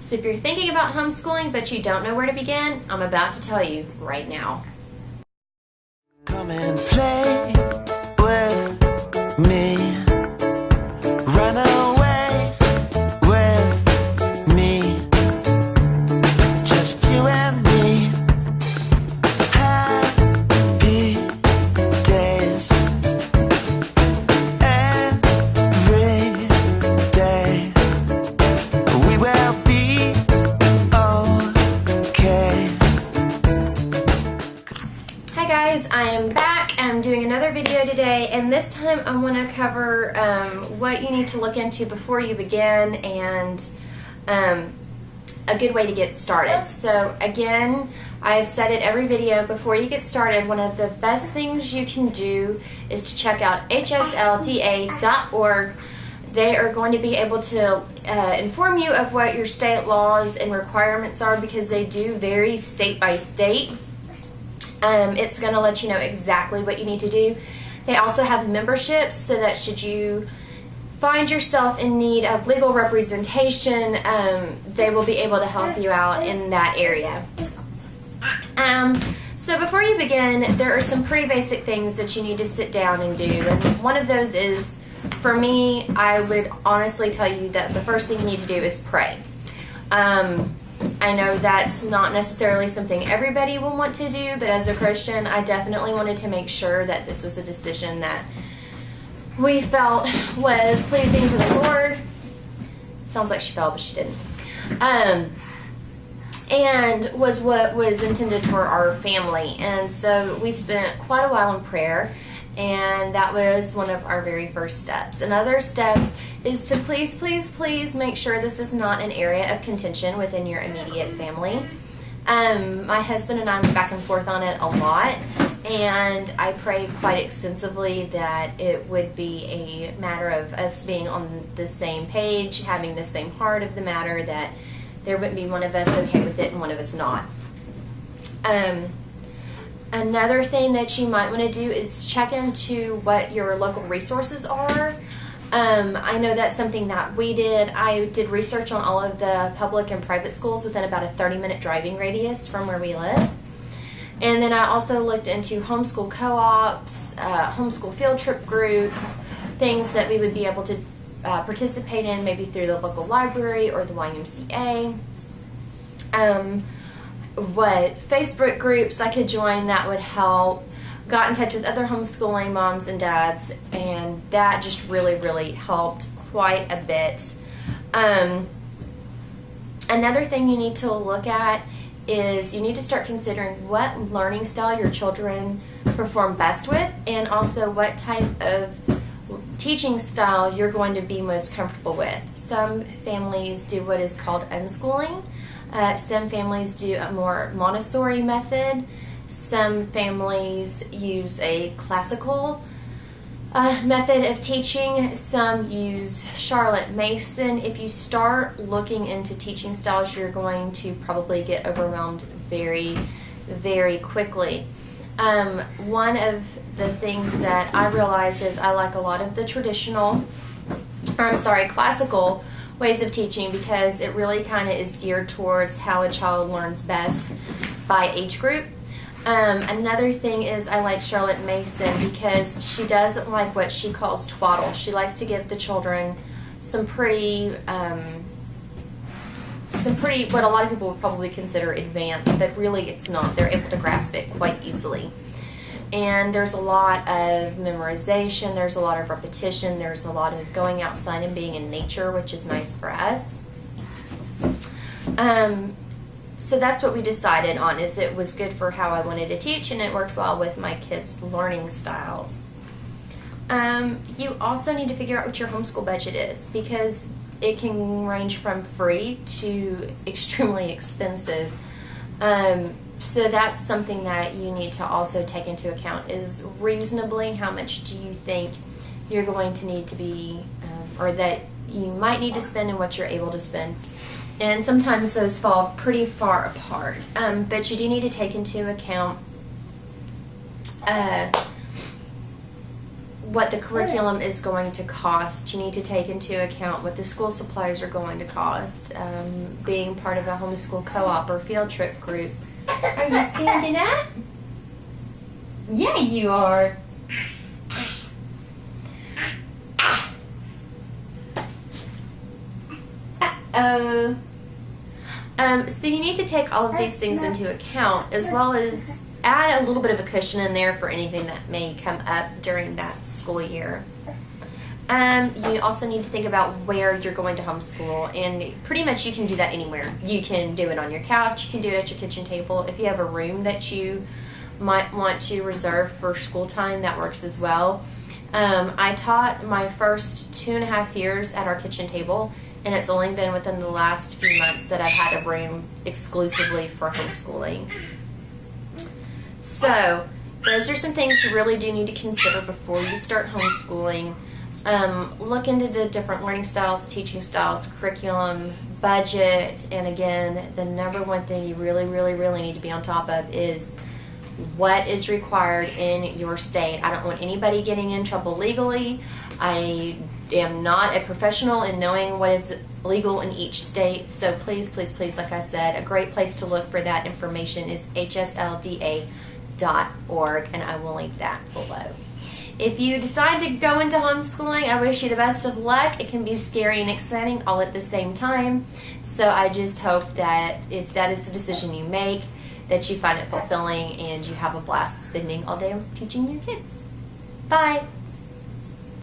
So if you're thinking about homeschooling but you don't know where to begin, I'm about to tell you right now. Come and play with me. Run away with me. Just you and me. Happy days. Every day. We will be okay. Hi guys, I am back. I'm doing another video today, and this time I want to cover what you need to look into before you begin and a good way to get started. So again, I've said it every video, before you get started, one of the best things you can do is to check out hslda.org. They are going to be able to inform you of what your state laws and requirements are, because they do vary state by state. It's going to let you know exactly what you need to do. They also have memberships, so that should you find yourself in need of legal representation, they will be able to help you out in that area. So before you begin, there are some pretty basic things that you need to sit down and do. And one of those is, for me, I would honestly tell you that the first thing you need to do is pray. I know that's not necessarily something everybody will want to do, but as a Christian, I definitely wanted to make sure that this was a decision that we felt was pleasing to the Lord. Sounds like she fell, but she didn't. And was what was intended for our family. And so we spent quite a while in prayer, and that was one of our very first steps. Another step is to please, please, please make sure this is not an area of contention within your immediate family. My husband and I went back and forth on it a lot, and I prayed quite extensively that it would be a matter of us being on the same page, having the same heart of the matter, that there wouldn't be one of us okay with it and one of us not. Another thing that you might want to do is check into what your local resources are. I know that's something that we did. I did research on all of the public and private schools within about a 30-minute driving radius from where we live. And then I also looked into homeschool co-ops, homeschool field trip groups, things that we would be able to participate in, maybe through the local library or the YMCA. What Facebook groups I could join that would help. Got in touch with other homeschooling moms and dads, and that just really, really helped quite a bit. Another thing you need to look at is you need to start considering what learning style your children perform best with, and also what type of teaching style you're going to be most comfortable with. Some families do what is called unschooling. Some families do a more Montessori method. Some families use a classical method of teaching. Some use Charlotte Mason. If you start looking into teaching styles, you're going to probably get overwhelmed very, very quickly. One of the things that I realized is I like a lot of the classical ways of teaching, because it really kind of is geared towards how a child learns best by age group. Another thing is I like Charlotte Mason because she doesn't like what she calls twaddle. She likes to give the children some pretty, what a lot of people would probably consider advanced, but really it's not. They're able to grasp it quite easily. And there's a lot of memorization, there's a lot of repetition, there's a lot of going outside and being in nature, which is nice for us. So that's what we decided on, is it was good for how I wanted to teach, and it worked well with my kids' learning styles. You also need to figure out what your homeschool budget is, because it can range from free to extremely expensive. So that's something that you need to also take into account, is reasonably how much do you think you're going to need to be, or that you might need to spend, and what you're able to spend. And sometimes those fall pretty far apart, but you do need to take into account what the curriculum is going to cost. You need to take into account what the school supplies are going to cost. Being part of a homeschool co-op or field trip group. Are you standing up? Yeah, you are. Uh-oh. So you need to take all of these things into account, as well as add a little bit of a cushion in there for anything that may come up during that school year. You also need to think about where you're going to homeschool, and pretty much you can do that anywhere. You can do it on your couch, you can do it at your kitchen table. If you have a room that you might want to reserve for school time, that works as well. I taught my first 2.5 years at our kitchen table, and it's only been within the last few months that I've had a room exclusively for homeschooling. So, those are some things you really do need to consider before you start homeschooling. Look into the different learning styles, teaching styles, curriculum, budget, and again, the number one thing you really need to be on top of is what is required in your state. I don't want anybody getting in trouble legally. I am not a professional in knowing what is legal in each state, so please, like I said, a great place to look for that information is hslda.org, and I will link that below. If you decide to go into homeschooling, I wish you the best of luck. It can be scary and exciting all at the same time, so I just hope that if that is the decision you make, that you find it fulfilling and you have a blast spending all day teaching your kids. Bye.